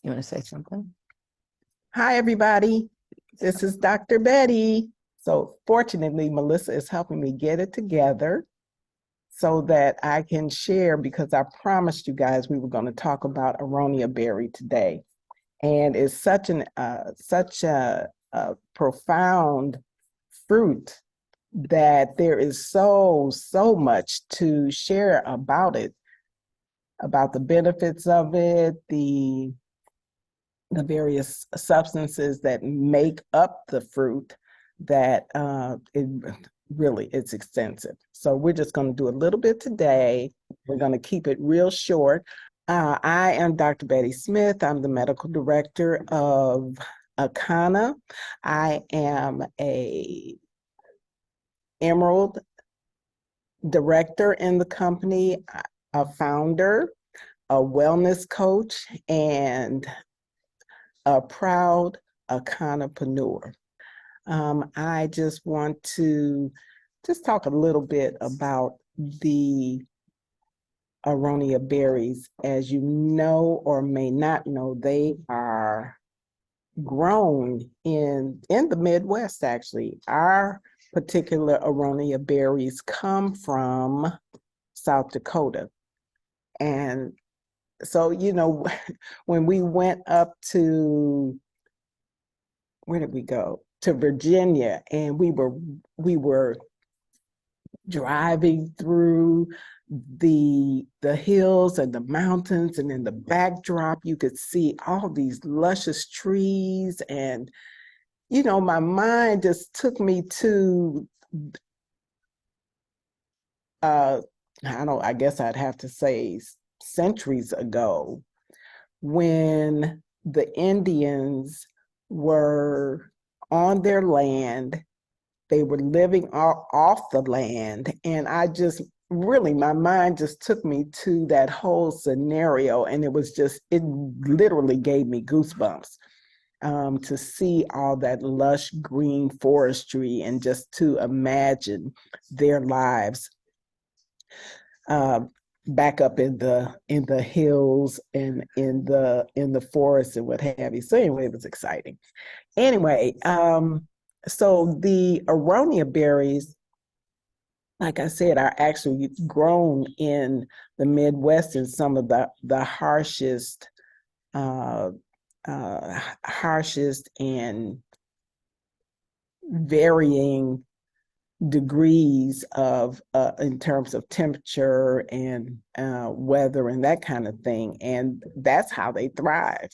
You want to say something? Hi, everybody. This is Dr. Betty. So fortunately, Melissa is helping me get it together so that I can share, because I promised you guys we were going to talk about Aronia Berry today. And it's such a profound fruit that there is so much to share about it, about the benefits of it, the various substances that make up the fruit, that it really it's extensive. So we're just going to do a little bit today. We're going to keep it real short. I am Dr. Betty Smith. I'm the medical director of Akana. I am a Emerald director in the company, a founder, a wellness coach, and a proud Akanapreneur. I just want to just talk a little bit about the Aronia berries. As you know or may not know, they are grown in the Midwest, actually. Our particular Aronia berries come from South Dakota. And so, when we went up to, where did we go? To Virginia, and we were driving through the hills and the mountains, and in the backdrop you could see all these luscious trees, and my mind just took me to I guess I'd have to say centuries ago, when the Indians were on their land. They were living off the land. And my mind just took me to that whole scenario. And it literally gave me goosebumps to see all that lush green forestry and just to imagine their lives back up in the hills and in the forest and what have you. So anyway, it was exciting. Anyway, so the Aronia berries, like I said, are actually grown in the Midwest in some of the harshest and varying degrees of in terms of temperature and weather and that kind of thing, and that's how they thrive.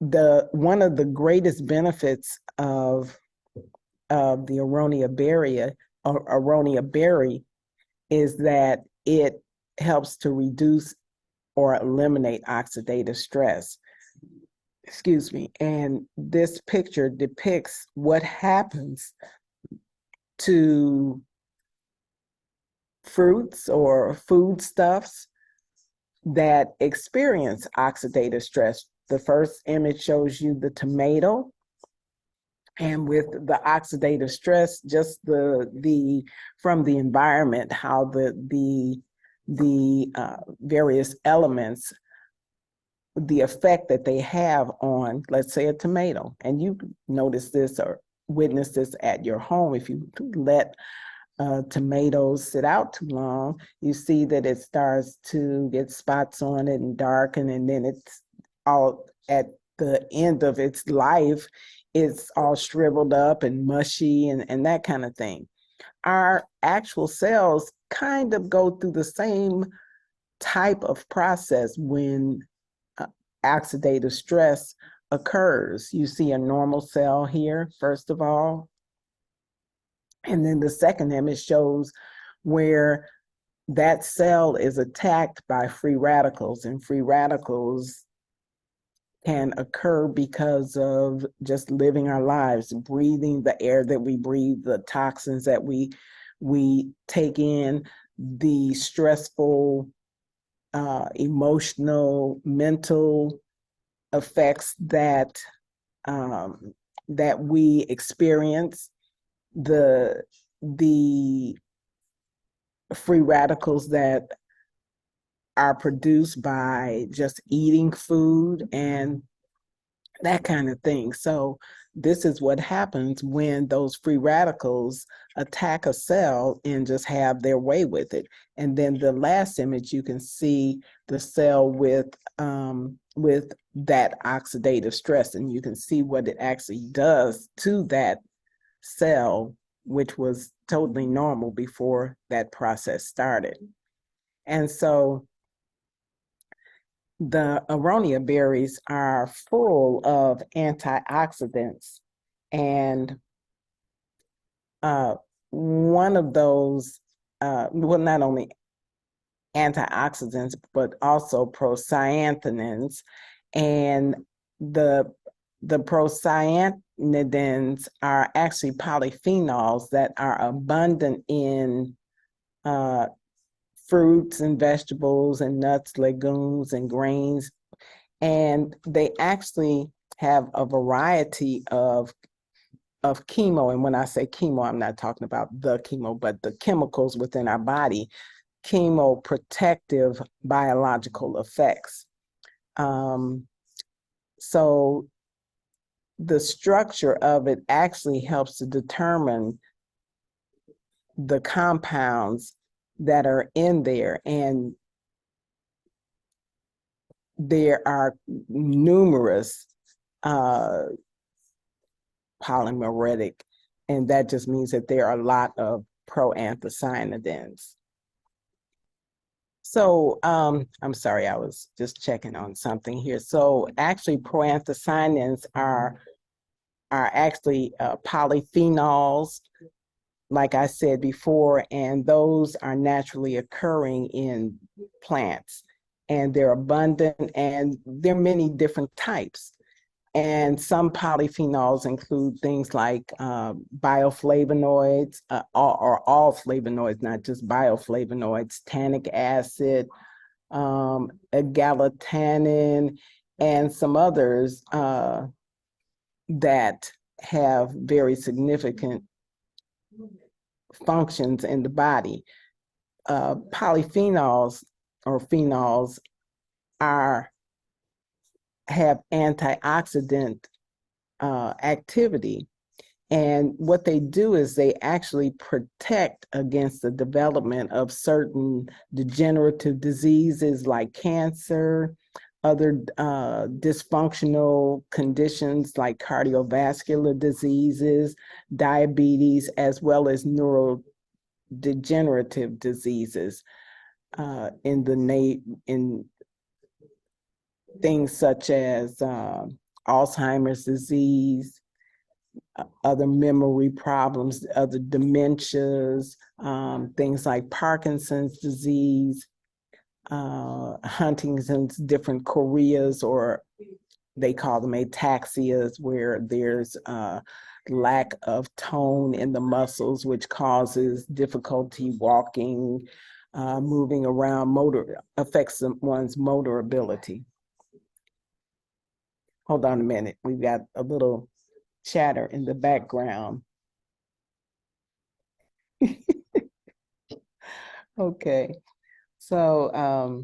One of the greatest benefits of the Aronia berry is that it helps to reduce or eliminate oxidative stress. Excuse me. And this picture depicts what happens to fruits or foodstuffs that experience oxidative stress. The first image shows you the tomato, and with the oxidative stress, just the from the environment, how the various elements, the effect that they have on, let's say, a tomato. And you notice this or witness this at your home. If you let tomatoes sit out too long, you see that it starts to get spots on it and darken, and then it's all at the end of its life, it's all shriveled up and mushy and that kind of thing. Our actual cells kind of go through the same type of process when oxidative stress occurs. You see a normal cell here, first of all, and then the second image shows where that cell is attacked by free radicals, and free radicals can occur because of just living our lives, breathing the air that we breathe, the toxins that we take in, the stressful, emotional, mental effects that that we experience. The free radicals that are produced by just eating food and that kind of thing. So this is what happens when those free radicals attack a cell and just have their way with it. And then the last image, you can see the cell with that oxidative stress, and you can see what it actually does to that cell, which was totally normal before that process started. And so the Aronia berries are full of antioxidants, and one of those, well, not only antioxidants, but also procyanthanins. And the procyanidins are actually polyphenols that are abundant in fruits and vegetables and nuts, legumes, and grains. And they actually have a variety of chemo. And when I say chemo, I'm not talking about the chemo, but the chemicals within our body, chemoprotective biological effects. So the structure of it actually helps to determine the compounds that are in there. And there are numerous polymeritic, and that just means that there are a lot of proanthocyanidins. So I'm sorry, I was just checking on something here. So actually proanthocyanins are actually polyphenols, like I said before, and those are naturally occurring in plants. And they're abundant, and there are many different types. And some polyphenols include things like bioflavonoids, or all flavonoids, not just bioflavonoids, tannic acid, egalatannin, and some others that have very significant functions in the body. Polyphenols or phenols have antioxidant activity. And what they do is they actually protect against the development of certain degenerative diseases like cancer, other dysfunctional conditions like cardiovascular diseases, diabetes, as well as neurodegenerative diseases in things such as Alzheimer's disease, other memory problems, other dementias, things like Parkinson's disease, Huntington's, different choreas, or they call them ataxias, where there's lack of tone in the muscles, which causes difficulty walking, moving around, affects one's motor ability. Hold on a minute, we've got a little chatter in the background. Okay, so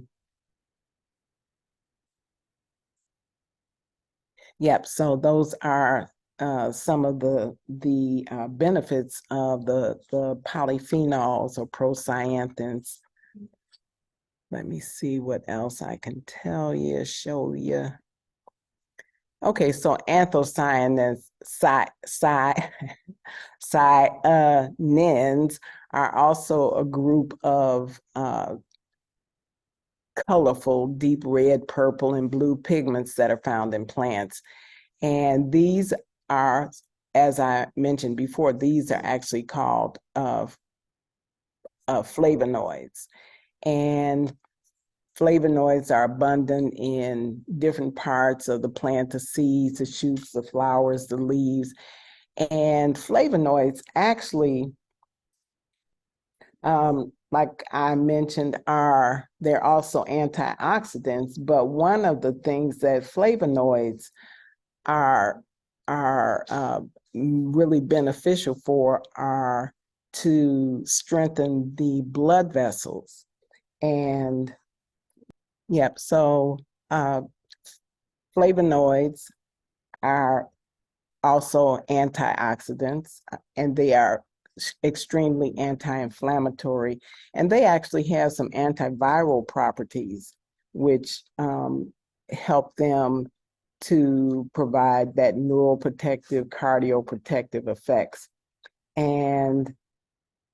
yep, so those are some of the benefits of the polyphenols or procyanthins. Let me see what else I can tell you, show you. Okay, so anthocyanins, cyanins are also a group of colorful, deep red, purple, and blue pigments that are found in plants. And these are, as I mentioned before, these are actually called flavonoids. And flavonoids are abundant in different parts of the plant, the seeds, the shoots, the flowers, the leaves. And flavonoids actually, like I mentioned, they're also antioxidants, but one of the things that flavonoids are really beneficial for are to strengthen the blood vessels. And Yep. So uh, flavonoids are also antioxidants, and they are extremely anti-inflammatory, and they actually have some antiviral properties, which help them to provide that neuroprotective, cardioprotective effects. And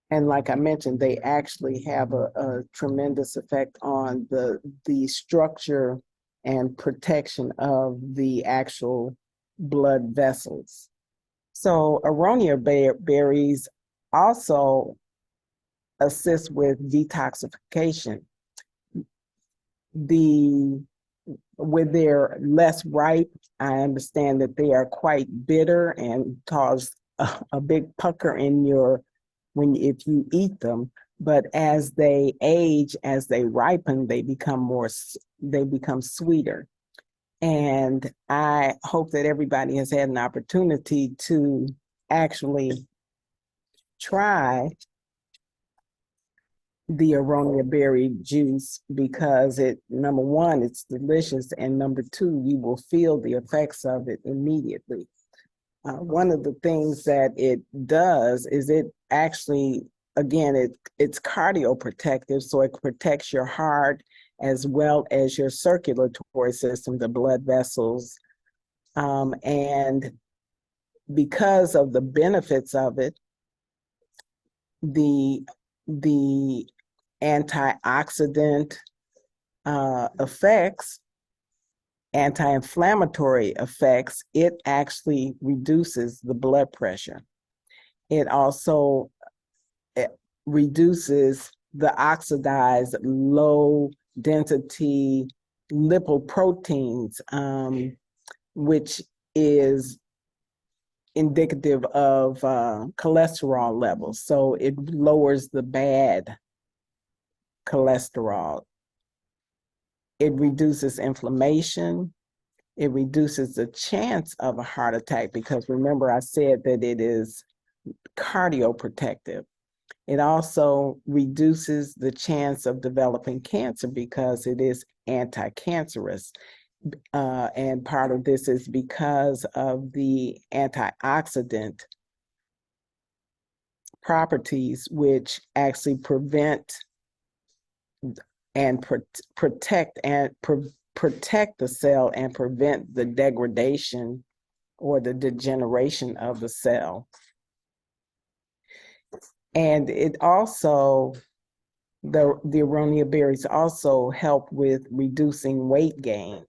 and like I mentioned, they actually have a tremendous effect on the structure and protection of the actual blood vessels. So aronia berries also assist with detoxification. The When they're less ripe, I understand that they are quite bitter and cause a big pucker in your when if you eat them. But as they age, as they ripen, they become sweeter. And I hope that everybody has had an opportunity to actually try the Aronia berry juice because number one, it's delicious, and number two, you will feel the effects of it immediately. One of the things that it does is it actually, again, it's cardioprotective, so it protects your heart as well as your circulatory system, the blood vessels, and because of the benefits of it, the the antioxidant effects, anti-inflammatory effects, it actually reduces the blood pressure. It also reduces the oxidized low density lipoproteins, which is indicative of cholesterol levels. So it lowers the bad cholesterol. It reduces inflammation. It reduces the chance of a heart attack because remember I said that it is cardioprotective. It also reduces the chance of developing cancer because it is anti-cancerous. And part of this is because of the antioxidant properties, which actually prevent and protect the cell and prevent the degradation or the degeneration of the cell. And it also, the aronia berries also help with reducing weight gain.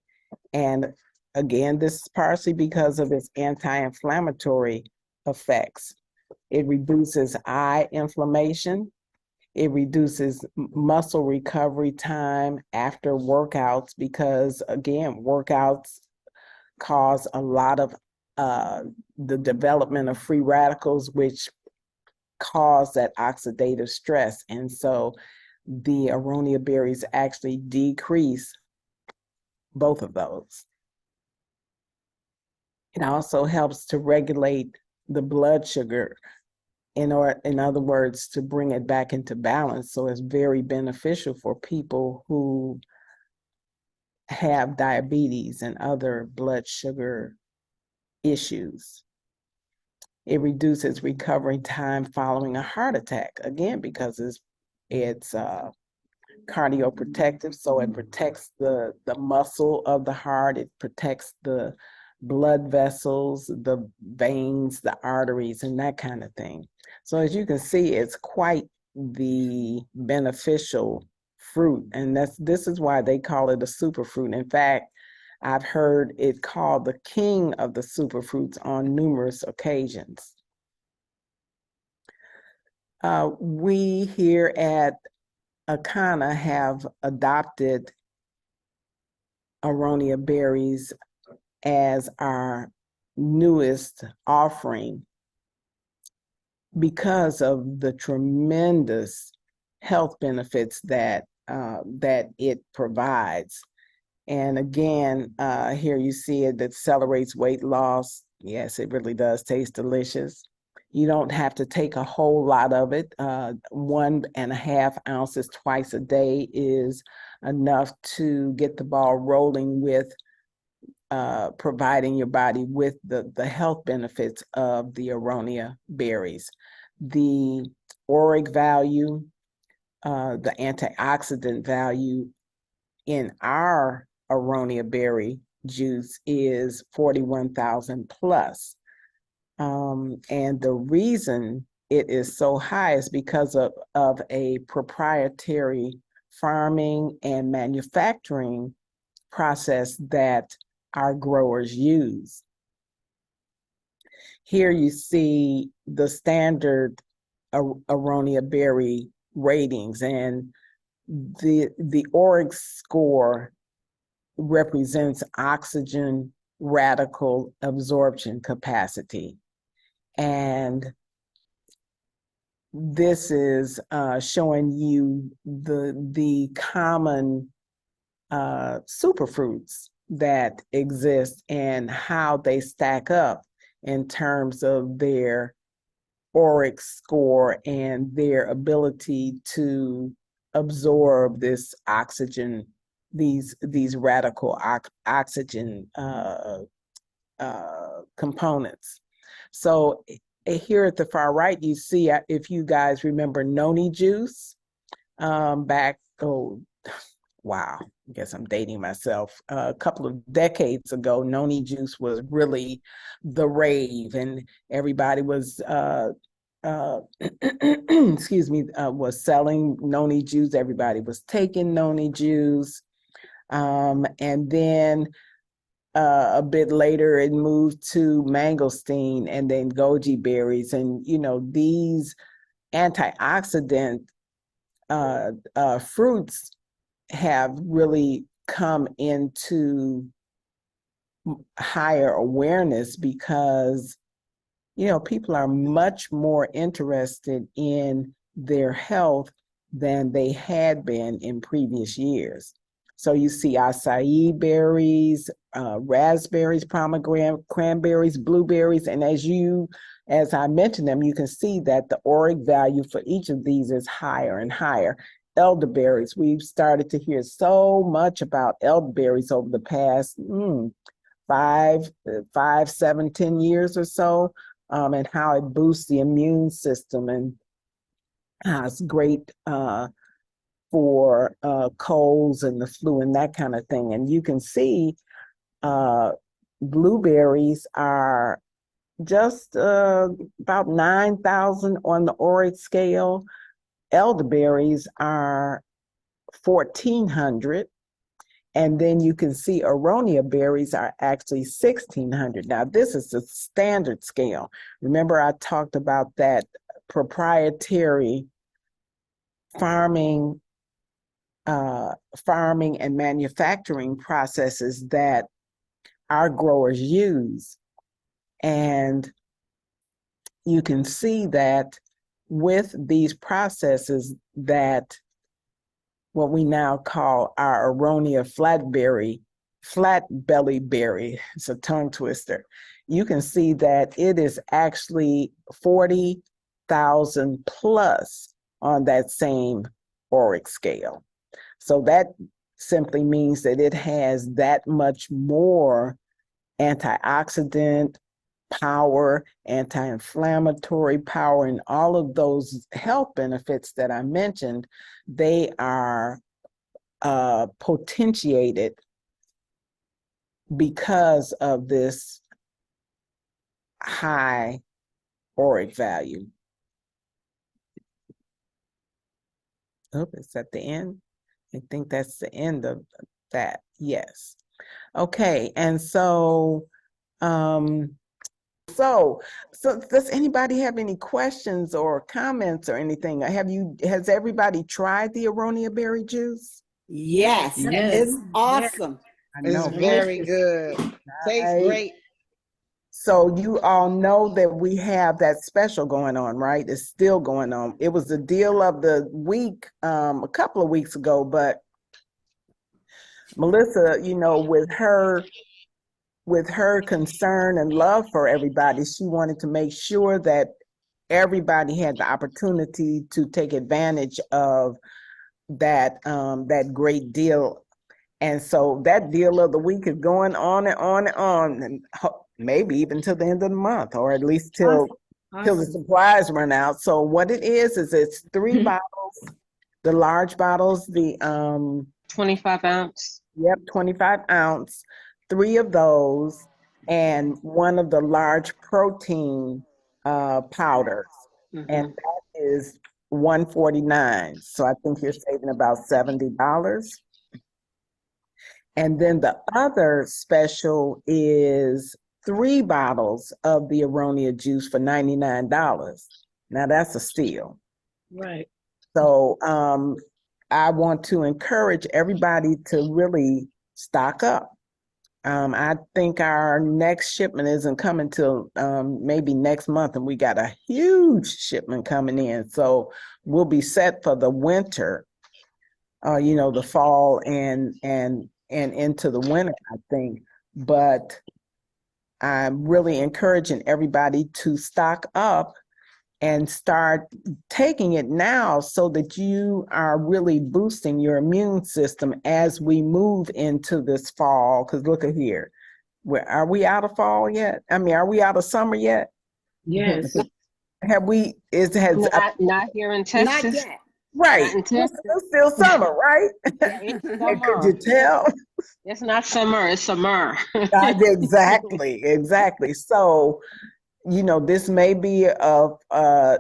And again, this is partially because of its anti-inflammatory effects. It reduces eye inflammation. It reduces muscle recovery time after workouts because, again, workouts cause a lot of the development of free radicals, which cause that oxidative stress. And so the aronia berries actually decrease both of those. It also helps to regulate the blood sugar in other words, to bring it back into balance. So it's very beneficial for people who have diabetes and other blood sugar issues. It reduces recovery time following a heart attack, again, because it's cardioprotective, so it protects the muscle of the heart, it protects the blood vessels, the veins, the arteries, and that kind of thing. So as you can see, it's quite the beneficial fruit, and this is why they call it a superfruit. In fact, I've heard it called the king of the superfruits on numerous occasions. We here at Akana have adopted Aronia berries as our newest offering because of the tremendous health benefits that it provides. And again, here you see it accelerates weight loss. Yes, it really does taste delicious. You don't have to take a whole lot of it. 1.5 ounces twice a day is enough to get the ball rolling with providing your body with the health benefits of the Aronia berries. The ORAC value, the antioxidant value in our Aronia berry juice is 41,000 plus. And the reason it is so high is because of a proprietary farming and manufacturing process that our growers use. Here you see the standard Aronia berry ratings, and the ORAC score represents oxygen radical absorption capacity. And this is showing you the common superfruits that exist and how they stack up in terms of their ORAC score and their ability to absorb this oxygen, these radical oxygen components. So here at the far right, you see, if you guys remember noni juice, back, wow, I guess I'm dating myself. A couple of decades ago, noni juice was really the rave, and everybody was, excuse me, was selling noni juice. Everybody was taking noni juice. And then a bit later, it moved to mangosteen and then goji berries. And, you know, these antioxidant fruits have really come into higher awareness because, you know, people are much more interested in their health than they had been in previous years. So you see acai berries, raspberries, pomegranate, cranberries, blueberries, and as I mentioned them, you can see that the ORAC value for each of these is higher and higher. Elderberries, we've started to hear so much about elderberries over the past 5, 7, 10 years or so, and how it boosts the immune system and it's great for colds and the flu and that kind of thing. And you can see blueberries are just about 9,000 on the ORAC scale. Elderberries are 1,400. And then you can see Aronia berries are actually 1,600. Now, this is the standard scale. Remember, I talked about that proprietary farming and manufacturing processes that our growers use. And you can see that with these processes that what we now call our Aronia flat belly berry, it's a tongue twister. You can see that it is actually 40,000 plus on that same ORAC scale. So that simply means that it has that much more antioxidant power, anti-inflammatory power, and all of those health benefits that I mentioned, they are potentiated because of this high ORAC value. Oh, it's at the end. I think that's the end of that. Yes. Okay. And so, so does anybody have any questions or comments or anything? Has everybody tried the Aronia berry juice? Yes, it's awesome. I know. It's very good. Tastes great. So you all know that we have that special going on, right? It's still going on. It was the deal of the week a couple of weeks ago, but Melissa, you know, with her concern and love for everybody, she wanted to make sure that everybody had the opportunity to take advantage of that great deal. And so that deal of the week is going on and on and on, and maybe even till the end of the month, or at least till the supplies run out. So what it is it's 3 bottles, the large bottles, the 25 ounce. Yep, 25 ounce, 3 of those, and 1 of the large protein powders. And that is $149. So I think you're saving about $70. And then the other special is 3 bottles of the Aronia juice for $99. Now that's a steal. Right. So I want to encourage everybody to really stock up. I think our next shipment isn't coming till maybe next month, and we got a huge shipment coming in. So we'll be set for the winter, the fall and into the winter, I think. But I'm really encouraging everybody to stock up and start taking it now so that you are really boosting your immune system as we move into this fall. Because look at here, are we out of fall yet? I mean, are we out of summer yet? Yes. Have we? Not here in Texas. Not yet. Right. It's still summer, right? It's summer. Could you tell? It's not summer, it's summer. Exactly. So, this may be what you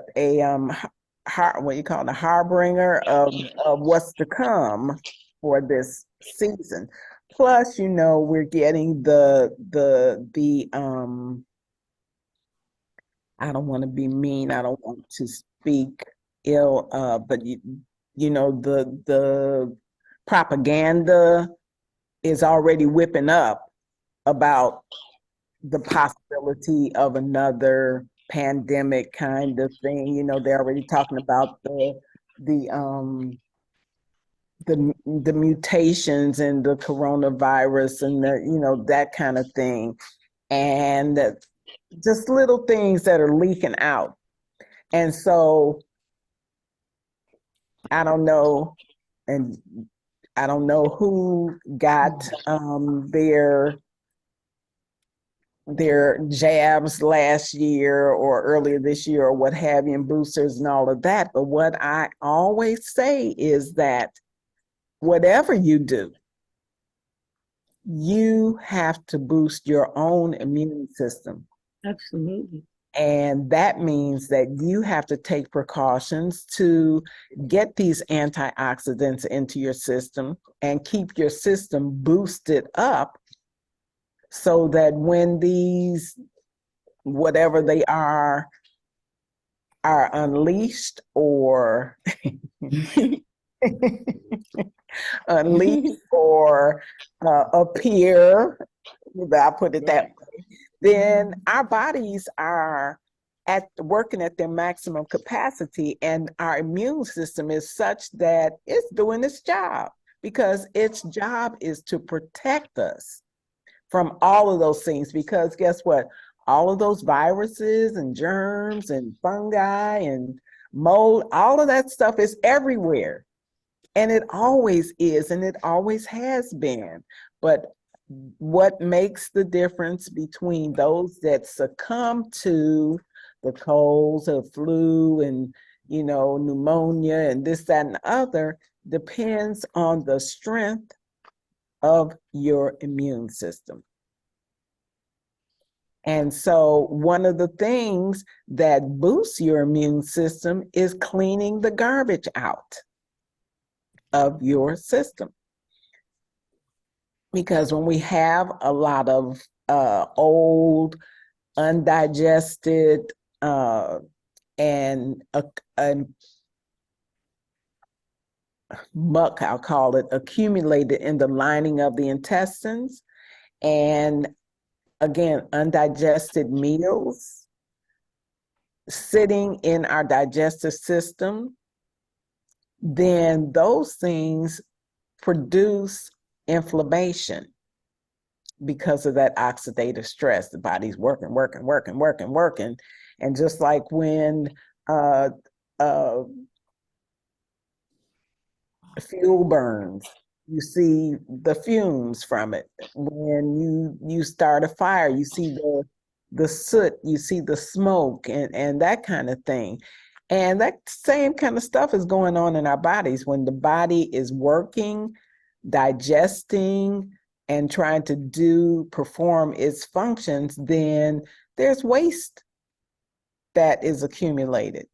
call it, a harbinger of what's to come for this season. Plus, we're getting the I don't want to be mean. I don't want to speak ill, but the propaganda is already whipping up about the possibility of another pandemic kind of thing. They're already talking about the mutations in the coronavirus and that kind of thing, and just little things that are leaking out. And so I don't know, and I don't know who got their jabs last year or earlier this year or what have you, and boosters and all of that. But what I always say is that whatever you do, you have to boost your own immune system. Absolutely. And that means that you have to take precautions to get these antioxidants into your system and keep your system boosted up so that when these, whatever they are unleashed or appear, I'll put it that way, then our bodies are working at their maximum capacity, and our immune system is such that it's doing its job, because its job is to protect us from all of those things. Because guess what? All of those viruses and germs and fungi and mold, all of that stuff is everywhere. And it always is, and it always has been. But what makes the difference between those that succumb to the colds or flu and, pneumonia and this, that, and the other depends on the strength of your immune system. And so one of the things that boosts your immune system is cleaning the garbage out of your system. Because when we have a lot of old, undigested, and muck, I'll call it, accumulated in the lining of the intestines, and again, undigested meals sitting in our digestive system, then those things produce inflammation because of that oxidative stress. The body's working. And just like when fuel burns. You see the fumes from it. When you start a fire, you see the soot, you see the smoke and that kind of thing. And that same kind of stuff is going on in our bodies when the body is working, digesting, and trying to perform its functions, then there's waste that is accumulated.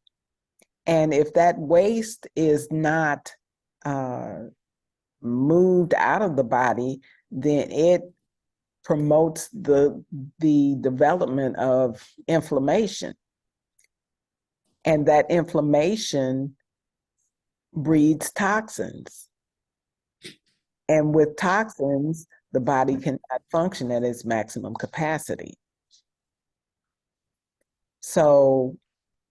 And if that waste is not moved out of the body, then it promotes the development of inflammation. And that inflammation breeds toxins. And with toxins, the body cannot function at its maximum capacity. So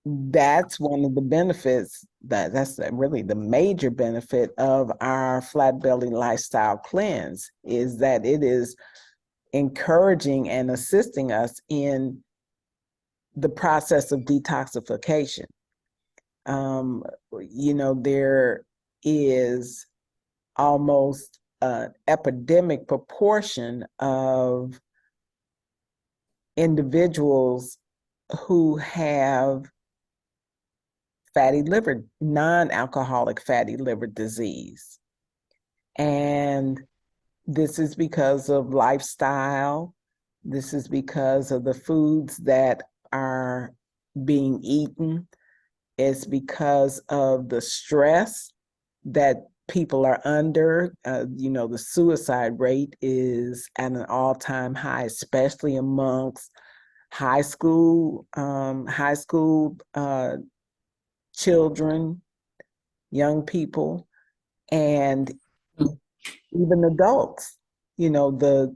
that's one of the benefits, that's really the major benefit of our flat belly lifestyle cleanse, is that it is encouraging and assisting us in the process of detoxification. There is almost an epidemic proportion of individuals who have fatty liver, non-alcoholic fatty liver disease. And this is because of lifestyle. This is because of the foods that are being eaten. It's because of the stress that people are under. The suicide rate is at an all-time high, especially amongst high school children, young people, and even adults. The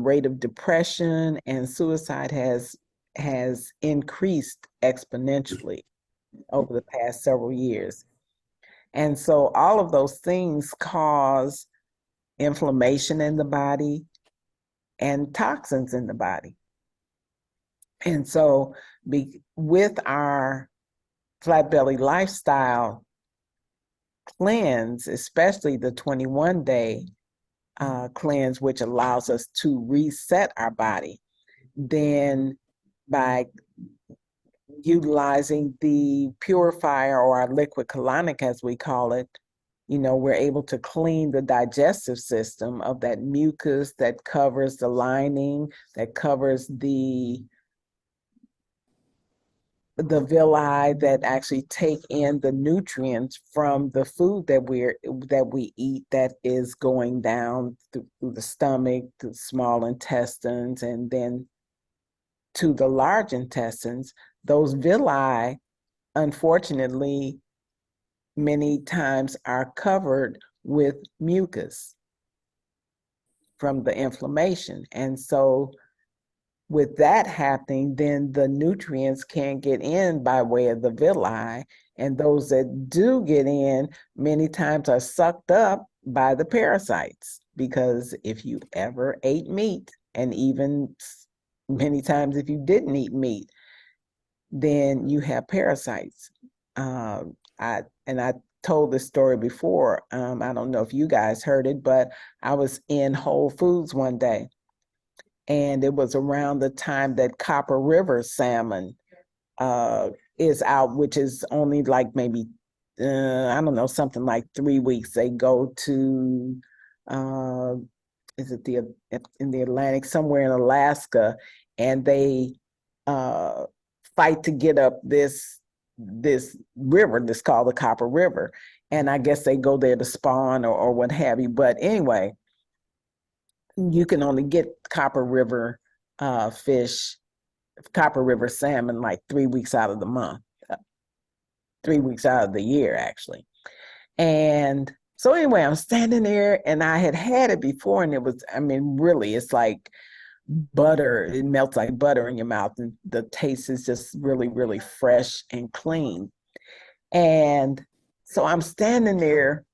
rate of depression and suicide has increased exponentially over the past several years. And so all of those things cause inflammation in the body and toxins in the body. And so with our flat belly lifestyle cleanse, especially the 21-day cleanse, which allows us to reset our body, then by utilizing the purifier, or our liquid colonic as we call it, we're able to clean the digestive system of that mucus that covers the lining, that covers the villi that actually take in the nutrients from the food that we eat, that is going down through the stomach, the small intestines, and then to the large intestines. Those villi, unfortunately, many times are covered with mucus from the inflammation. And so with that happening, then the nutrients can't get in by way of the villi. And those that do get in, many times are sucked up by the parasites. Because if you ever ate meat, and even many times if you didn't eat meat, then you have parasites. I told this story before. I don't know if you guys heard it, but I was in Whole Foods one day, and it was around the time that Copper River salmon is out, which is only like maybe, I don't know, something like 3 weeks. They go to, is it in the Atlantic, somewhere in Alaska, and they fight to get up this river that's called the Copper River. And I guess they go there to spawn or what have you. But anyway, you can only get Copper River fish, Copper River salmon, like 3 weeks out of the month, 3 weeks out of the year, actually. And so anyway, I'm standing there, and I had it before, and it was, really, it's like butter. It melts like butter in your mouth, and the taste is just really, really fresh and clean. And so I'm standing there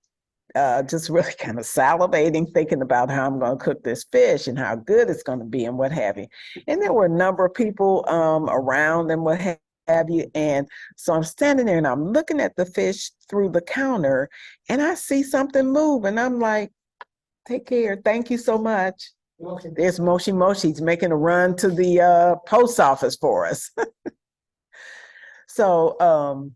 just really kind of salivating, thinking about how I'm going to cook this fish and how good it's going to be and what have you. And there were a number of people around and what have have you. And so I'm standing there and I'm looking at the fish through the counter and I see something move and I'm like, take care. Thank you so much. There's Moshi Moshi's making a run to the post office for us. So,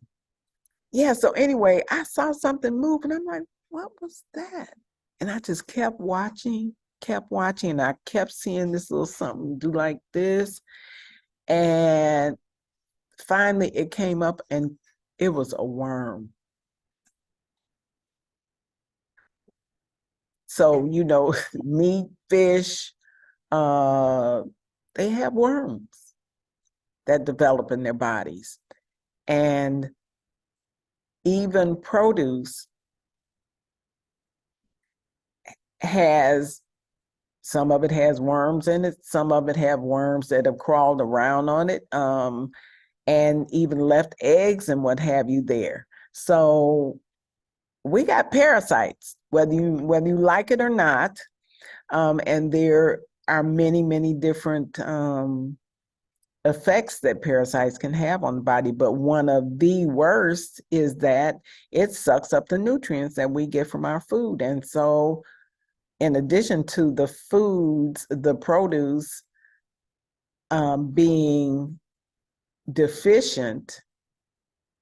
yeah, so anyway, I saw something move and I'm like, what was that? And I just kept watching. And I kept seeing this little something do like this. And finally it came up and it was a worm. So, meat, fish, they have worms that develop in their bodies. And even produce some of it has worms in it, some of it have worms that have crawled around on it, and even left eggs and what have you there. So we got parasites, whether you like it or not, and there are many, many different effects that parasites can have on the body, but one of the worst is that it sucks up the nutrients that we get from our food. And so in addition to the foods, the produce being deficient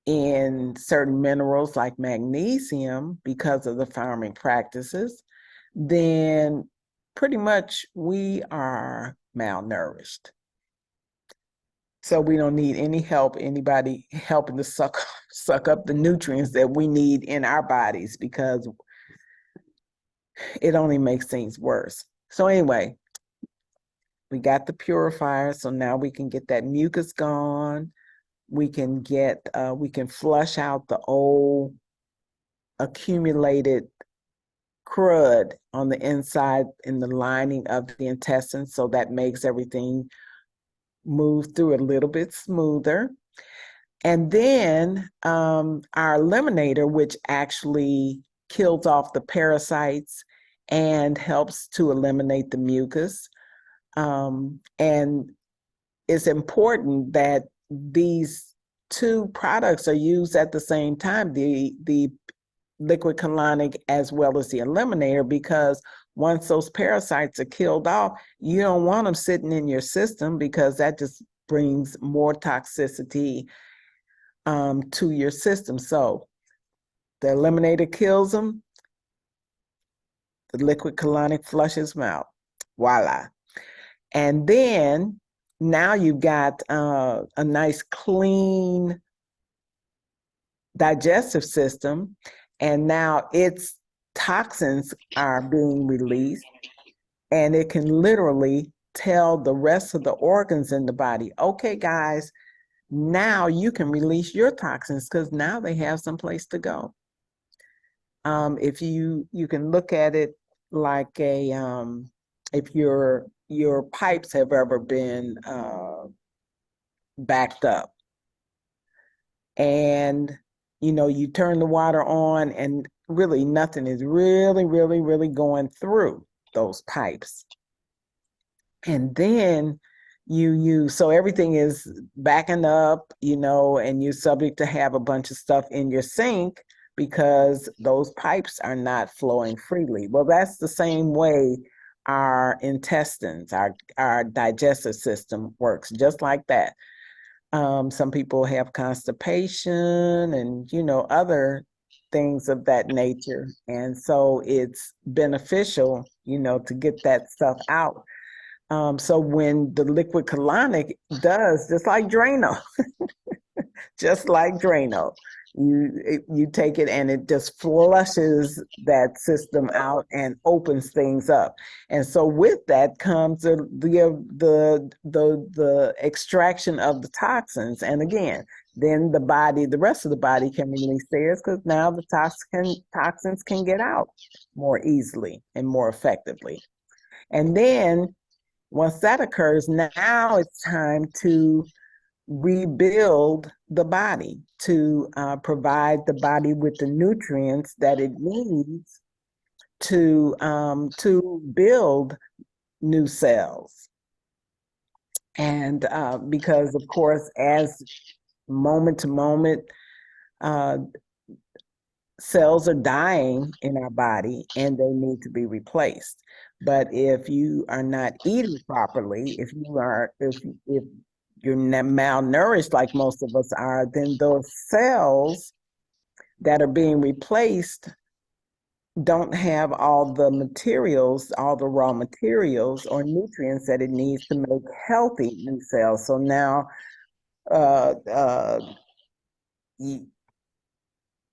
in certain minerals like magnesium because of the farming practices, then pretty much we are malnourished. So we don't need anybody helping to suck up the nutrients that we need in our bodies, because it only makes things worse. So anyway, we got the purifier, so now we can get that mucus gone. We can flush out the old accumulated crud on the inside in the lining of the intestines, so that makes everything move through a little bit smoother. And then our eliminator, which actually kills off the parasites and helps to eliminate the mucus. And it's important that these two products are used at the same time, the liquid colonic as well as the eliminator, because once those parasites are killed off, you don't want them sitting in your system, because that just brings more toxicity to your system. So the eliminator kills them, the liquid colonic flushes them out. Voila. And then now you've got a nice clean digestive system, and now its toxins are being released, and it can literally tell the rest of the organs in the body, okay, guys, now you can release your toxins, because now they have some place to go. If you can look at it like if your pipes have ever been backed up, and you turn the water on and really nothing is really going through those pipes. And then so everything is backing up, and you're subject to have a bunch of stuff in your sink because those pipes are not flowing freely. Well, that's the same way our intestines, our digestive system works, just like that. Some people have constipation and, other things of that nature. And so it's beneficial, to get that stuff out. So when the liquid colonic does, just like Drano, you take it and it just flushes that system out and opens things up. And so with that comes the extraction of the toxins. And again, then the rest of the body can release theirs, because now the toxins can get out more easily and more effectively. And then once that occurs, now it's time to rebuild the body, to provide the body with the nutrients that it needs to build new cells. And because, of course, as moment to moment, uh, cells are dying in our body and they need to be replaced. But if you are not eating properly, if you're malnourished like most of us are, then those cells that are being replaced don't have all the materials, all the raw materials or nutrients that it needs to make healthy new cells. So now,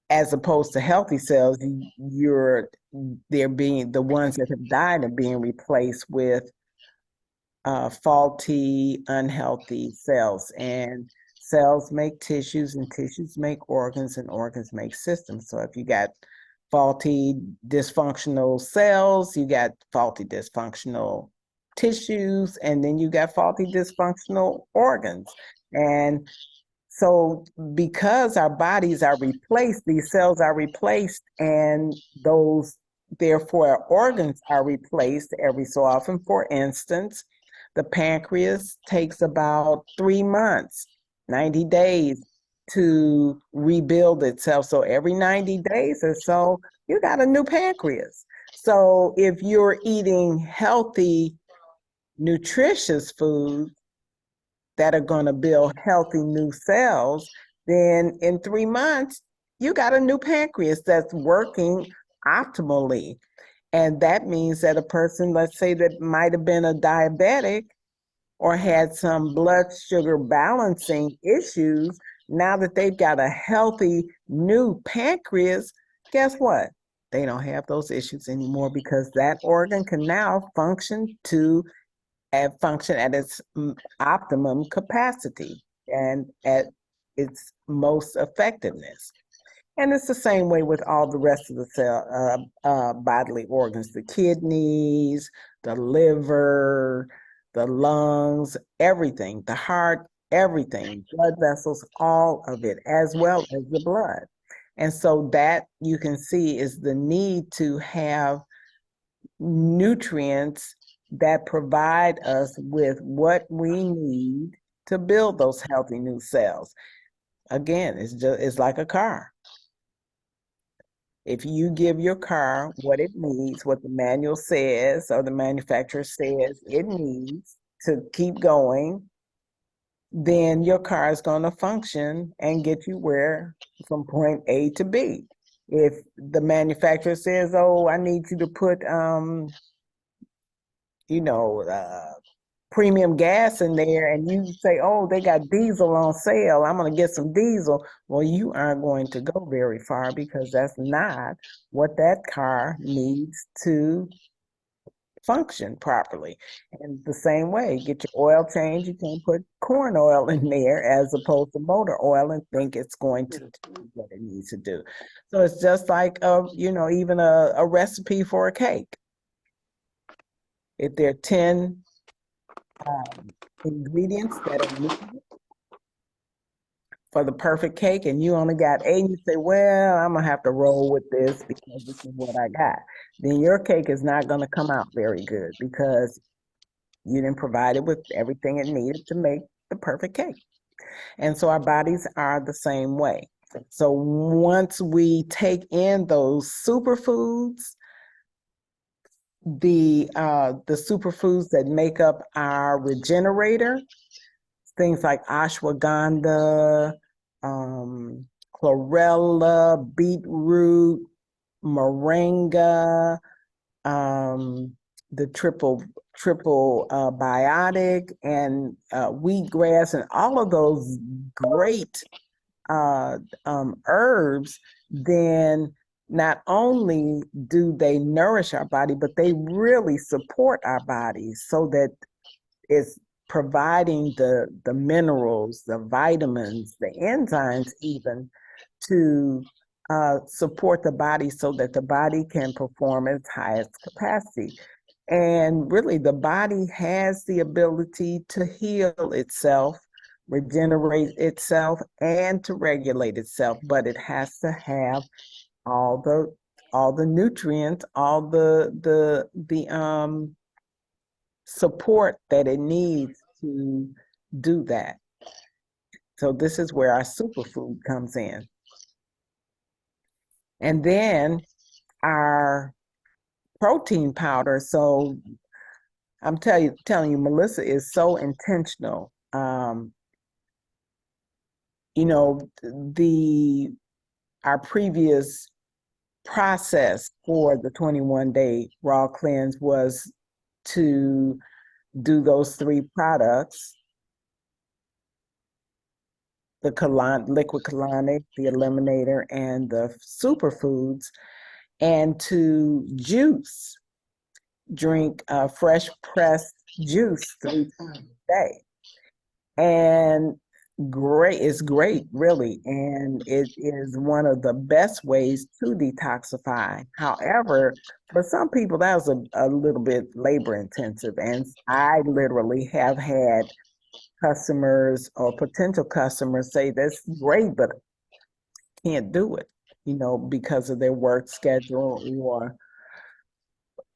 as opposed to healthy cells, they're being, the ones that have died are being replaced with faulty, unhealthy cells. And cells make tissues, and tissues make organs, and organs make systems. So if you got faulty, dysfunctional cells, you got faulty, dysfunctional tissues, and then you got faulty, dysfunctional organs. And so because our bodies are replaced, these cells are replaced, and therefore our organs are replaced every so often. For instance, the pancreas takes about 3 months, 90 days to rebuild itself. So every 90 days or so, you got a new pancreas. So if you're eating healthy, nutritious food that are going to build healthy new cells, then in 3 months, you got a new pancreas that's working optimally. And that means that a person, let's say, that might have been a diabetic or had some blood sugar balancing issues, now that they've got a healthy new pancreas, guess what? They don't have those issues anymore, because that organ can now function at its optimum capacity and at its most effectiveness. And it's the same way with all the rest of the bodily organs, the kidneys, the liver, the lungs, everything, the heart, everything, blood vessels, all of it, as well as the blood. And so that, you can see, is the need to have nutrients that provide us with what we need to build those healthy new cells. Again, it's like a car. If you give your car what it needs, what the manual says or the manufacturer says it needs to keep going, then your car is going to function and get you from point A to B. If the manufacturer says, oh, I need you to put premium gas in there, and you say, oh, they got diesel on sale, I'm going to get some diesel. Well, you aren't going to go very far, because that's not what that car needs to function properly. And the same way, get your oil change, you can't put corn oil in there as opposed to motor oil and think it's going to do what it needs to do. So it's just like even a recipe for a cake. If there are 10 ingredients that are needed for the perfect cake, and you only got 8, and you say, well, I'm gonna have to roll with this because this is what I got, then your cake is not gonna come out very good, because you didn't provide it with everything it needed to make the perfect cake. And so our bodies are the same way. So once we take in those superfoods, the superfoods that make up our regenerator, things like ashwagandha, chlorella, beetroot, moringa, the triple biotic, and wheatgrass, and all of those great herbs, then not only do they nourish our body, but they really support our bodies, so that it's providing the minerals, the vitamins, the enzymes even, to support the body so that the body can perform at its highest capacity. And really, the body has the ability to heal itself, regenerate itself, and to regulate itself, but it has to have all the nutrients, all the support that it needs to do that. So this is where our superfood comes in. And then our protein powder. So I'm telling you, Melissa is so intentional. You know, our previous process for the 21-day raw cleanse was to do those 3 products, the liquid colonic, the eliminator, and the superfoods, and to drink fresh pressed juice 3 times a day. And it's great, really. And it is one of the best ways to detoxify. However, for some people, that was a little bit labor intensive. And I literally have had customers or potential customers say, that's great, but can't do it, because of their work schedule or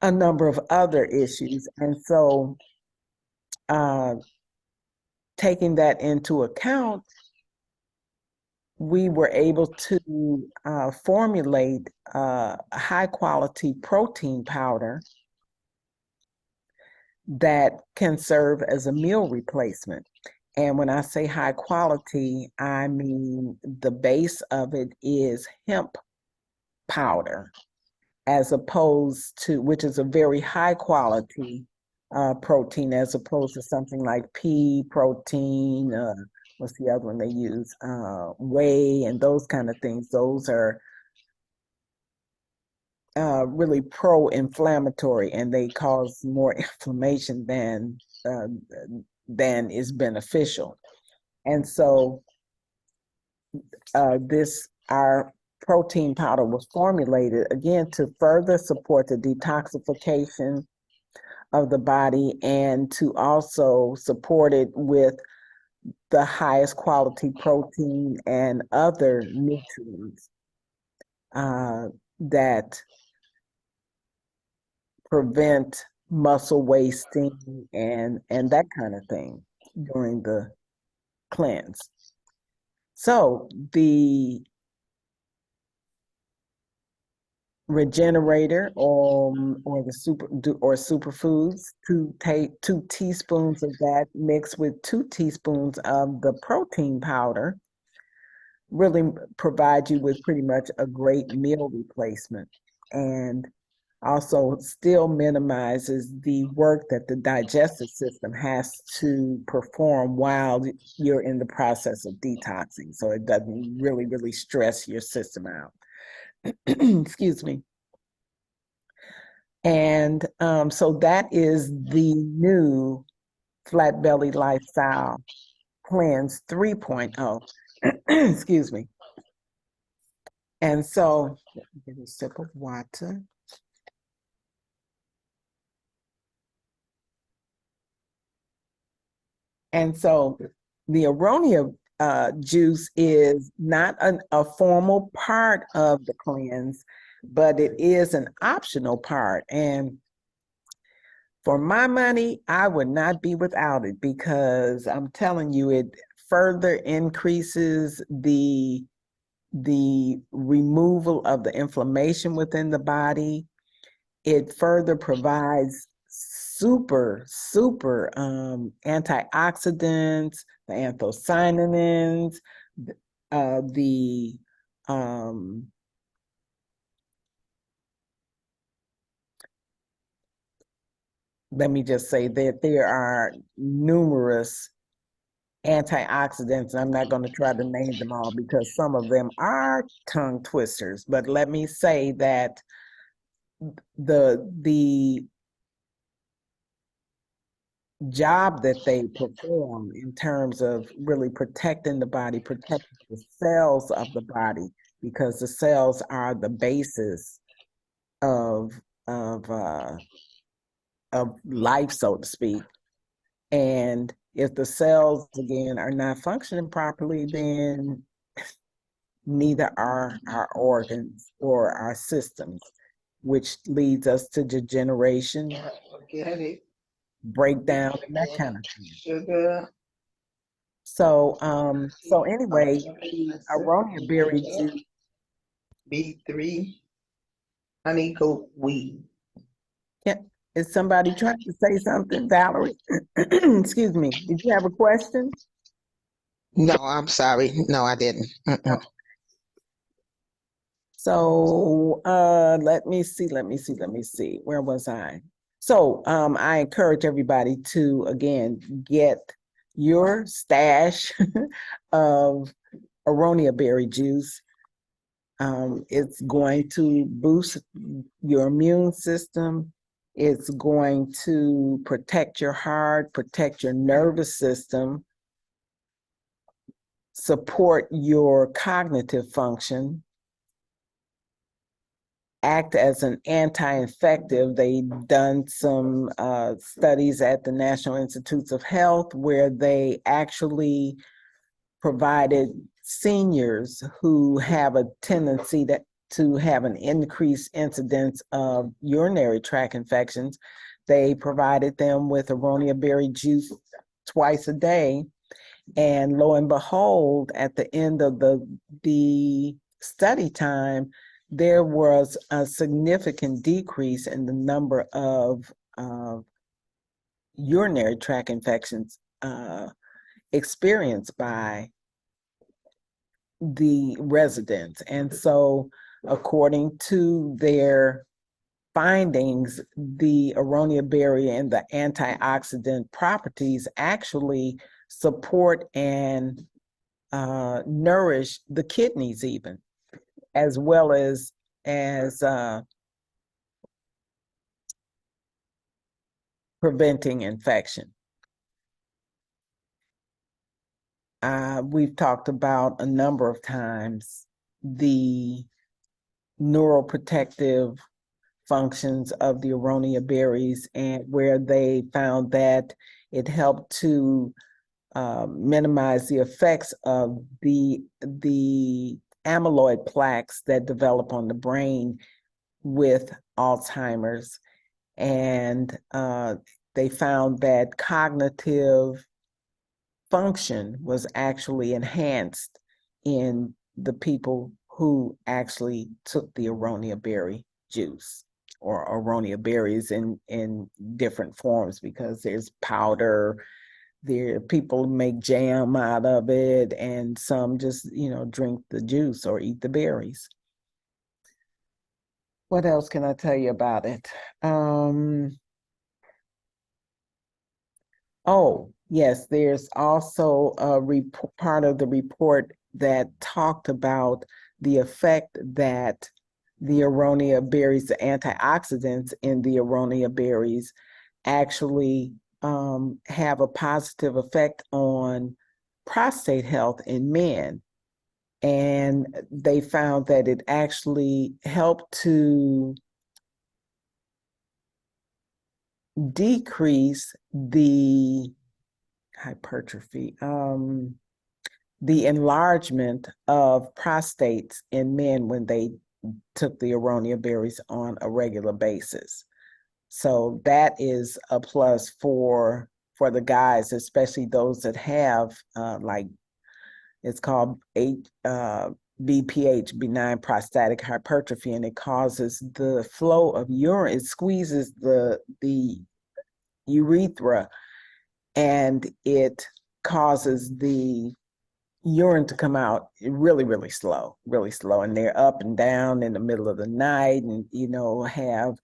a number of other issues. And so taking that into account, we were able to formulate a high quality protein powder that can serve as a meal replacement. And when I say high quality, I mean the base of it is hemp powder, as opposed to, which is a very high quality protein, as opposed to something like pea protein, what's the other one they use? Whey and those kind of things. Those are really pro-inflammatory, and they cause more inflammation than is beneficial. And so our protein powder was formulated again to further support the detoxification of the body and to also support it with the highest quality protein and other nutrients that prevent muscle wasting and that kind of thing during the cleanse. So the regenerator or the superfoods, 2 teaspoons of that mixed with 2 teaspoons of the protein powder really provide you with pretty much a great meal replacement, and also still minimizes the work that the digestive system has to perform while you're in the process of detoxing. So it doesn't really stress your system out. Excuse me. And so that is the new Flat Belly Lifestyle Cleanse 3.0. Excuse me. And so, let me get a sip of water. And so the Aronia juice is not a formal part of the cleanse, but it is an optional part. And for my money, I would not be without it, because I'm telling you, it further increases the removal of the inflammation within the body. It further provides super antioxidants, the anthocyanins, let me just say that there are numerous antioxidants. I'm not going to try to name them all because some of them are tongue twisters, but let me say that the job that they perform in terms of really protecting the body, protecting the cells of the body, because the cells are the basis of life, so to speak. And if the cells, again, are not functioning properly, then neither are our organs or our systems, which leads us to degeneration, breakdown, and that kind of thing. Sugar. So anyway, the Aronia Berry juice. B3 honey goat weed. Is somebody trying to say something, Valerie? Excuse me. Did you have a question? No, I'm sorry. No, I didn't. So let me see. Where was I? So I encourage everybody to, again, get your stash of Aronia berry juice. It's going to boost your immune system. It's going to protect your heart, protect your nervous system, support your cognitive function, act as an anti-infective. They've done some studies at the National Institutes of Health where they actually provided seniors who have a tendency to have an increased incidence of urinary tract infections. They provided them with Aronia berry juice twice a day. And lo and behold, at the end of the study time, there was a significant decrease in the number of urinary tract infections experienced by the residents. And so, according to their findings, the Aronia berry and the antioxidant properties actually support and nourish the kidneys even, as well as preventing infection. We've talked about a number of times the neuroprotective functions of the Aronia berries, and where they found that it helped to minimize the effects of the amyloid plaques that develop on the brain with Alzheimer's. And they found that cognitive function was actually enhanced in the people who actually took the Aronia berry juice, or Aronia berries in different forms, because there's powder, there people make jam out of it, and some just, drink the juice or eat the berries. What else can I tell you about it? Oh, yes, there's also a part of the report that talked about the effect that the Aronia berries, the antioxidants in the Aronia berries, actually have a positive effect on prostate health in men. And they found that it actually helped to decrease the hypertrophy, the enlargement of prostates in men when they took the Aronia berries on a regular basis. So that is a plus for the guys, especially those that have like, it's called BPH, benign prostatic hypertrophy, and it causes the flow of urine. It squeezes the urethra, and it causes the urine to come out really, really slow, and they're up and down in the middle of the night, and have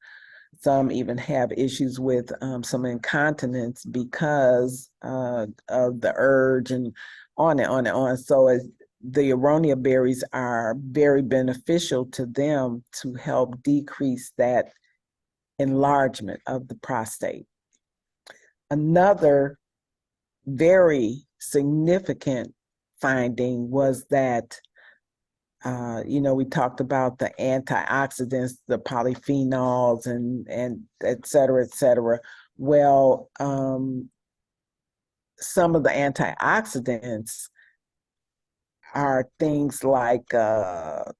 some even have issues with some incontinence because of the urge, and on and on and on. So the Aronia berries are very beneficial to them to help decrease that enlargement of the prostate. Another very significant finding was that we talked about the antioxidants, the polyphenols, and et cetera, et cetera. Well, some of the antioxidants are things like beta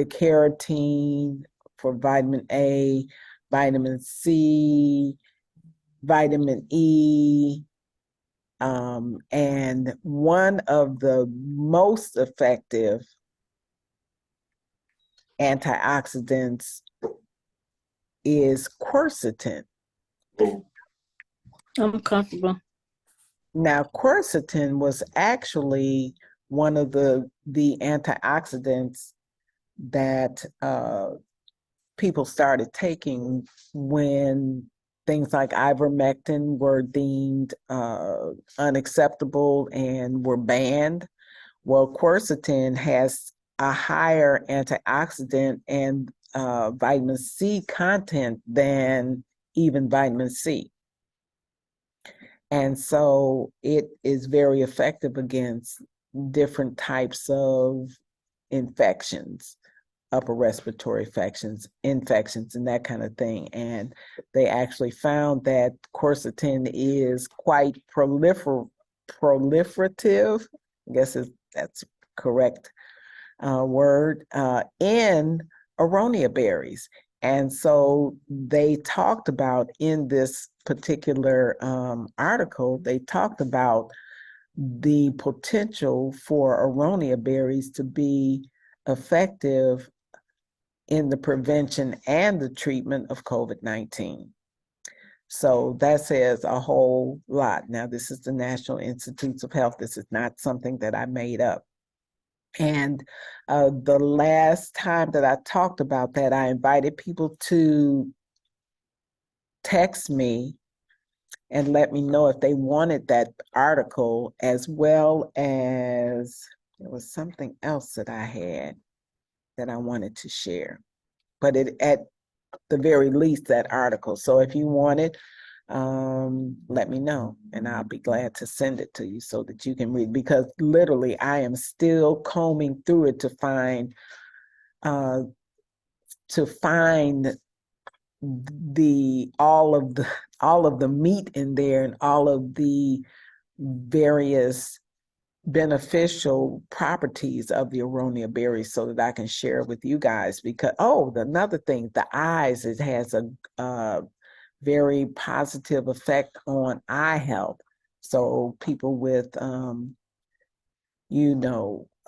carotene for vitamin A, vitamin C, vitamin E, And one of the most effective antioxidants is quercetin. I'm comfortable. Now, quercetin was actually one of the antioxidants that people started taking when things like ivermectin were deemed unacceptable and were banned. Well, quercetin has a higher antioxidant and vitamin C content than even vitamin C. And so it is very effective against different types of infections, upper respiratory infections, and that kind of thing. And they actually found that quercetin is quite proliferative. I guess that's correct word, in Aronia berries. And so they talked about in this particular article, they talked about the potential for Aronia berries to be effective in the prevention and the treatment of COVID-19. So that says a whole lot. Now, this is the National Institutes of Health. This is not something that I made up. And the last time that I talked about that, I invited people to text me and let me know if they wanted that article, as well as there was something else that I had that I wanted to share. But at the very least, that article. So if you want it, let me know and I'll be glad to send it to you so that you can read, because literally I am still combing through it to find all of the meat in there and all of the various beneficial properties of the Aronia berry so that I can share with you guys. Because another thing, the eyes, it has a very positive effect on eye health. So people with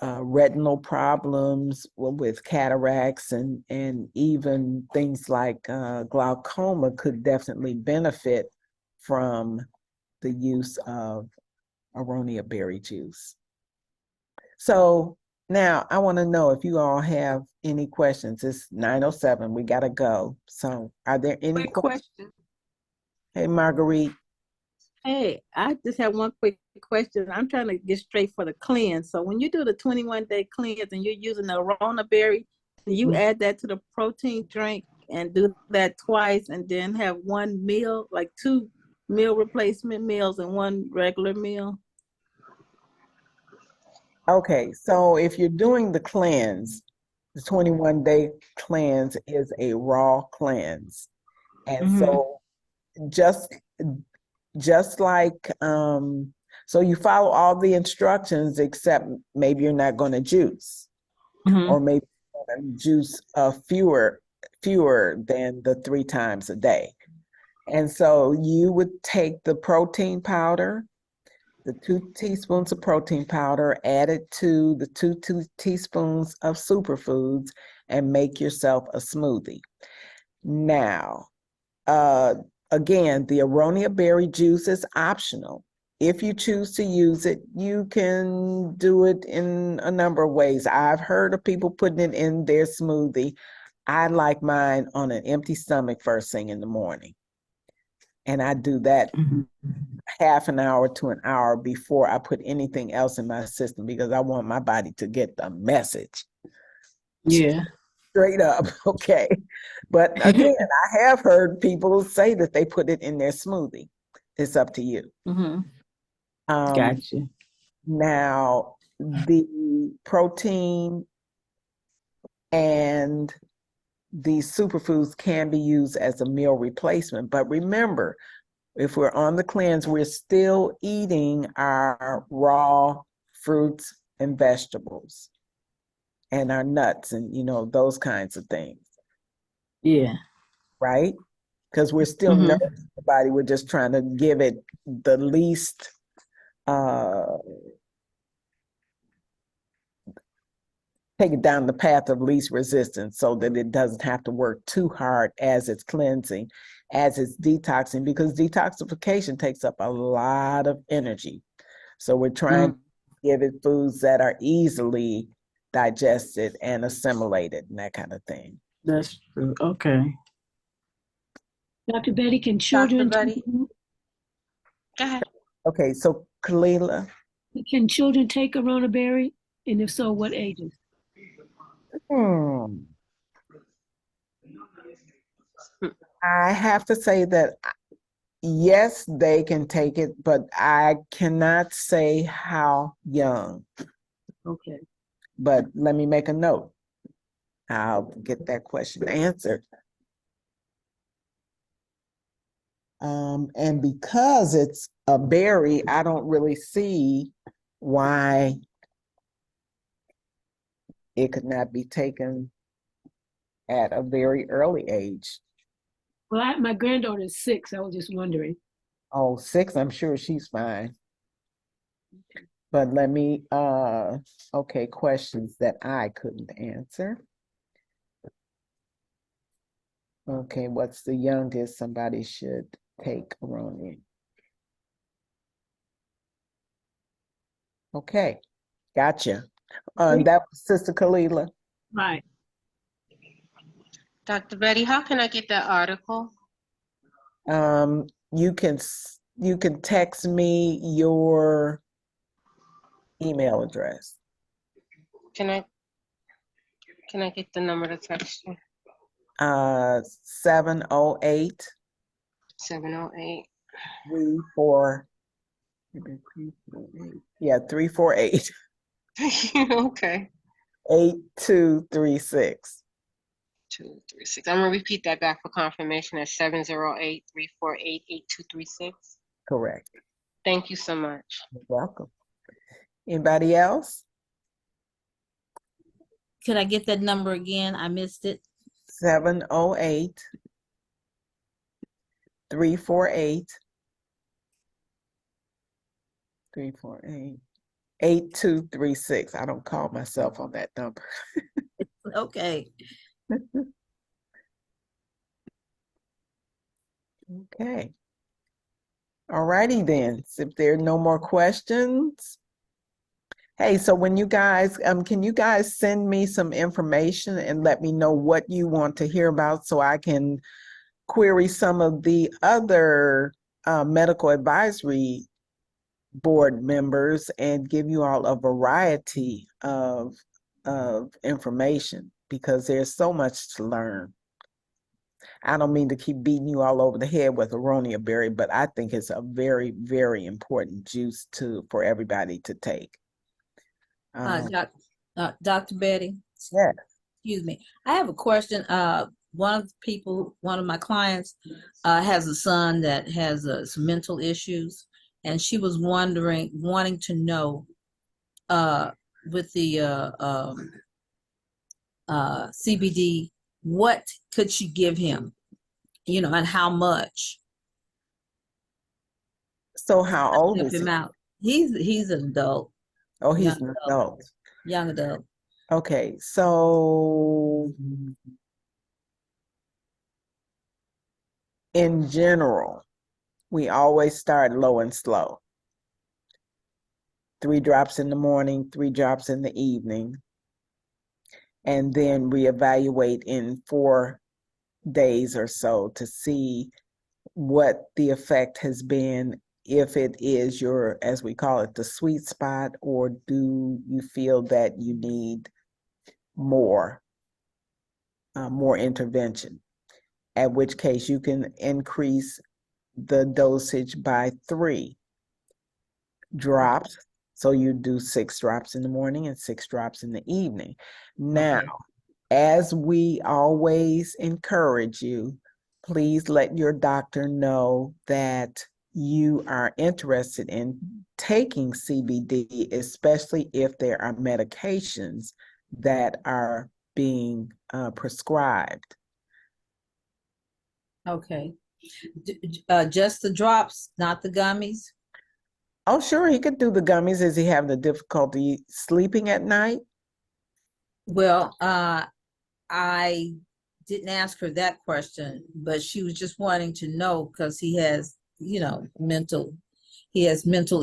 retinal problems, with cataracts and even things like glaucoma could definitely benefit from the use of Aronia berry juice. So now I want to know if you all have any questions. It's 9:07. We got to go. So are there any Quick question. Hey, Marguerite. Hey, I just have one quick question. I'm trying to get straight for the cleanse. So when you do the 21-day cleanse and you're using the Aronia berry, you add that to the protein drink and do that twice and then have one meal, like 2 meal replacement meals and 1 regular meal? Okay, so if you're doing the cleanse, the 21-day cleanse is a raw cleanse. And so just like, so you follow all the instructions, except maybe you're not going to juice, or maybe you're going to juice fewer than the 3 times a day. And so you would take the protein powder, the 2 teaspoons of protein powder, add it to the 2 teaspoons of superfoods, and make yourself a smoothie. Now, again, the Aronia berry juice is optional. If you choose to use it, you can do it in a number of ways. I've heard of people putting it in their smoothie. I like mine on an empty stomach first thing in the morning. And I do that half an hour to an hour before I put anything else in my system, because I want my body to get the message. Yeah. Straight up, okay. But again, I have heard people say that they put it in their smoothie. It's up to you. Gotcha. Now, the protein and the superfoods can be used as a meal replacement. But remember, if we're on the cleanse, we're still eating our raw fruits and vegetables and our nuts and, those kinds of things. Yeah. Right? Because we're still nourishing the body. We're just trying to give it the least uh, take it down the path of least resistance so that it doesn't have to work too hard as it's cleansing, as it's detoxing, because detoxification takes up a lot of energy. So we're trying to give it foods that are easily digested and assimilated and that kind of thing. That's true. Okay. Dr. Betty, can children Betty? Go ahead. Okay, so Kalila, take Aronia Berry? And if so, what ages? I have to say that yes, they can take it, but I cannot say how young. Okay. But let me make a note. I'll get that question answered. And because it's a berry, I don't really see why it could not be taken at a very early age. Well, my granddaughter is 6. I was just wondering. Oh, 6, I'm sure she's fine. But let me, okay, questions that I couldn't answer. Okay, what's the youngest somebody should take Aronia? Okay, gotcha. That was Sister Kalila. Right. Dr. Betty, how can I get that article? You can text me your email address. Can I get the number to text you? 708 708. 348 Okay. 8236. 236. I'm gonna repeat that back for confirmation at 708-348-8236. Correct. Thank you so much. You're welcome. Anybody else? Could I get that number again? I missed it. 708 348 8236. I don't call myself on that number. Okay. Okay. All righty then. If there are no more questions. Hey, so when you guys, can you guys send me some information and let me know what you want to hear about so I can query some of the other medical advisory board members and give you all a variety of information because there's so much to learn. I don't mean to keep beating you all over the head with Aronia Berry, but I think it's a very, very important juice for everybody to take. Dr. Betty. Yeah. Excuse me. I have a question. One of my clients has a son that has some mental issues, and she was wanting to know with the CBD, what could she give him, and how much. So how old is he? He's an adult. Oh, he's an adult. Young adult. Okay, so in general, we always start low and slow. 3 drops in the morning, 3 drops in the evening, and then reevaluate in 4 days or so to see what the effect has been, if it is your, as we call it, the sweet spot, or do you feel that you need more intervention, at which case you can increase the dosage by 3 drops. So you do 6 drops in the morning and 6 drops in the evening. Now, as we always encourage you, please let your doctor know that you are interested in taking CBD, especially if there are medications that are being prescribed. Okay. Just the drops, not the gummies? Oh, sure, he could do the gummies. Is he having the difficulty sleeping at night? Well, I didn't ask her that question, but she was just wanting to know because he has, he has mental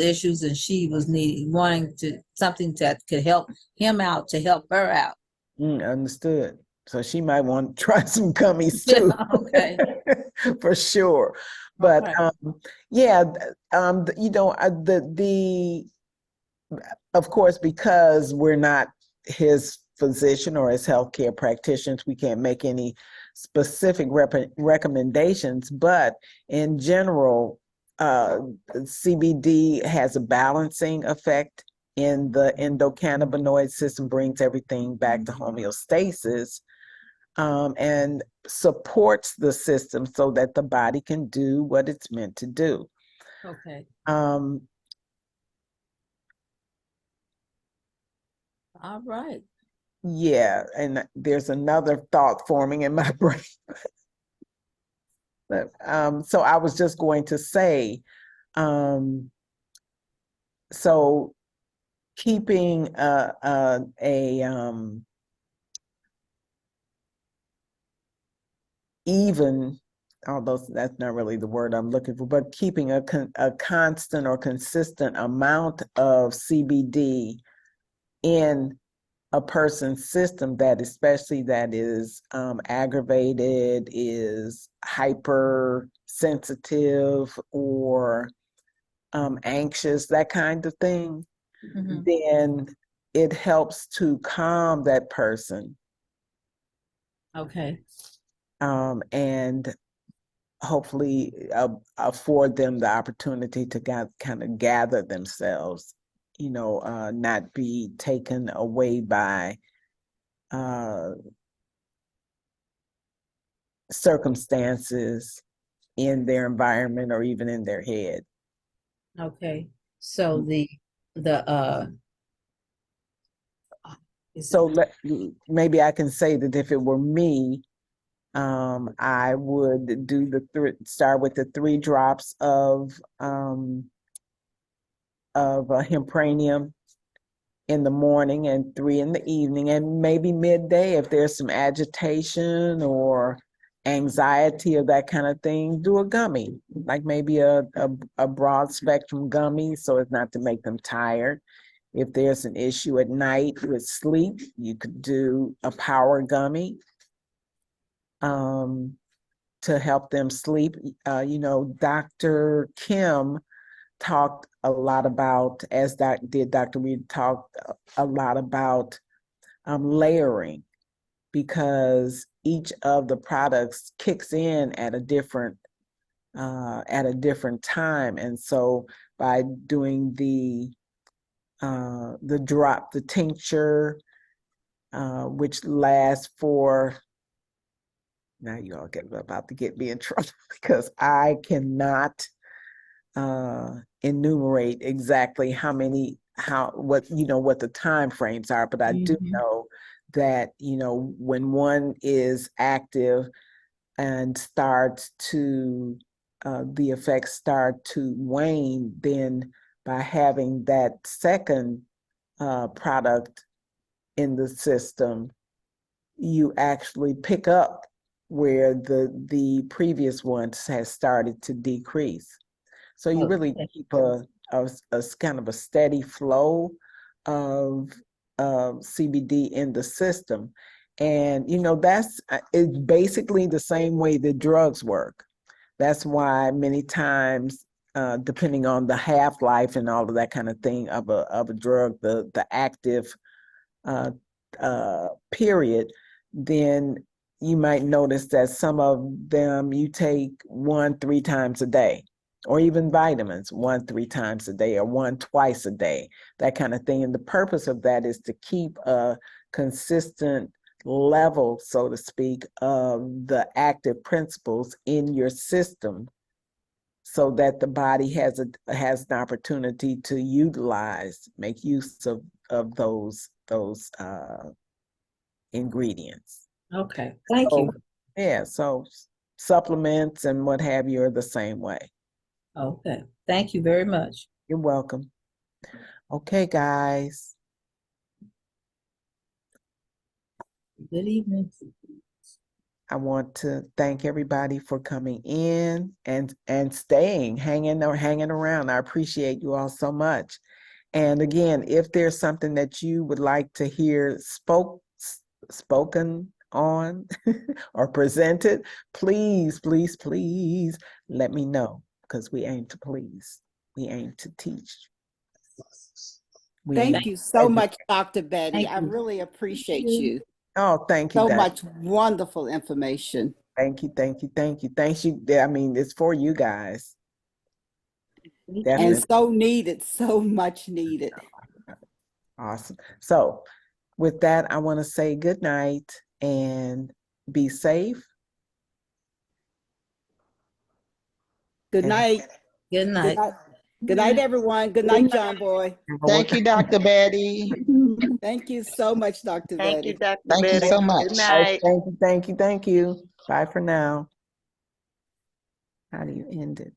issues, and she was wanting to something that could help him out to help her out. Understood. So she might want to try some gummies too. Okay. For sure. But Okay. yeah, of course, because we're not his physician or his healthcare practitioners, we can't make any specific recommendations. But in general, CBD has a balancing effect in the endocannabinoid system, brings everything back to homeostasis, and supports the system so that the body can do what it's meant to do. Okay. All right. Yeah, and there's another thought forming in my brain. So I was just going to say, so keeping even, although that's not really the word I'm looking for, but keeping a constant or consistent amount of CBD in a person's system that, especially that is aggravated, is hypersensitive or anxious, that kind of thing, then it helps to calm that person. Okay. And hopefully afford them the opportunity to kind of gather themselves, not be taken away by circumstances in their environment or even in their head. Okay. So maybe I can say that if it were me, I would do start with the 3 drops of hempranium in the morning and 3 in the evening, and maybe midday if there's some agitation or anxiety or that kind of thing, do a gummy, like maybe a broad spectrum gummy so as not to make them tired. If there's an issue at night with sleep, you could do a power gummy to help them sleep. Dr. Kim talked a lot about, as did Dr. Reed, talked a lot about layering, because each of the products kicks in at a different time. And so by doing the tincture, which lasts for, now you all about to get me in trouble because I cannot enumerate exactly what the time frames are, but I do know that, when one is active and starts to, the effects start to wane, then by having that second product in the system, you actually pick up where the previous ones has started to decrease. So you really keep a kind of a steady flow of CBD in the system. And, it's basically the same way that drugs work. That's why many times, depending on the half-life and all of that kind of thing of a drug, the active period, then you might notice that some of them you take 1-3 times a day, or even vitamins 1-3 times a day, or 1 twice a day, that kind of thing. And the purpose of that is to keep a consistent level, so to speak, of the active principles in your system, so that the body has an opportunity to make use of those ingredients. Okay, thank you. Yeah, so supplements and what have you are the same way. Okay, thank you very much. You're welcome. Okay, guys. Good evening. I want to thank everybody for coming in and staying, hanging around. I appreciate you all so much. And again, if there's something that you would like to hear spoken on or presented, please, please, please let me know, because we aim to please. We aim to teach. We aim Thank you to so educate. much, Dr. Betty. Thank I you. really appreciate you. Oh, thank you. So much wonderful information. Thank you, thank you, thank you. Thanks you. I mean, it's for you guys. Definitely. And so needed, so much needed. Awesome. So with that, I want to say good night and be safe. Good And- night. Good Good night. night. Good night, everyone. Good night, John Boy. Thank you, Dr. Betty. Thank you so much, Dr. Thank you, Betty. Dr. Thank you Betty. so Good much. night. Thank you, thank you, thank you. Bye for now. How do you end it?